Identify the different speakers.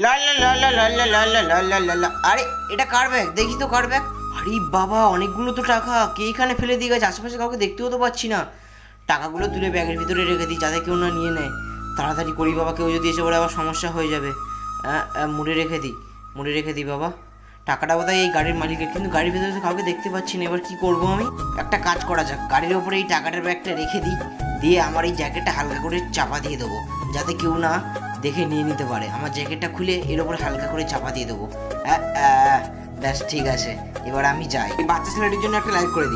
Speaker 1: লা লা লা লা লা লা লা লা লা লা লা লা। আরে এটা কার ব্যাগ? দেখি তো কার ব্যাগ। আরে বাবা, অনেকগুলো তো টাকা কে এখানে ফেলে দিয়ে গেছে, আশেপাশে কাউকে দেখতেও তো পাচ্ছি না। টাকাগুলো তুলে ব্যাগের ভিতরে রেখে দিই যাতে কেউ না নিয়ে নেয়। তাড়াতাড়ি করি বাবা, কেউ যদি এসে বলে আবার সমস্যা হয়ে যাবে। মুড়ে রেখে দিই, মুড়ে রেখে দিই বাবা। টাকাটা বোধহয় এই গাড়ির মালিকের, কিন্তু গাড়ির ভিতরে তো কাউকে দেখতে পাচ্ছি না। এবার কি করবো আমি? একটা কাজ করা যাক, গাড়ির ওপরে এই টাকাটার ব্যাগটা রেখে দিই, দিয়ে আমার এই জ্যাকেটটা হালকা করে চাপা দিয়ে দেবো, যাতে কেউ না দেখে নিয়ে নিতে পারে। আমার জ্যাকেটটা খুলে এর ওপরে হালকা করে চাপা দিয়ে দেবো। ব্যাস ঠিক আছে, এবার আমি যাই। এই বাচ্চা ছেলেটির জন্য একটা লাইক করে দিই।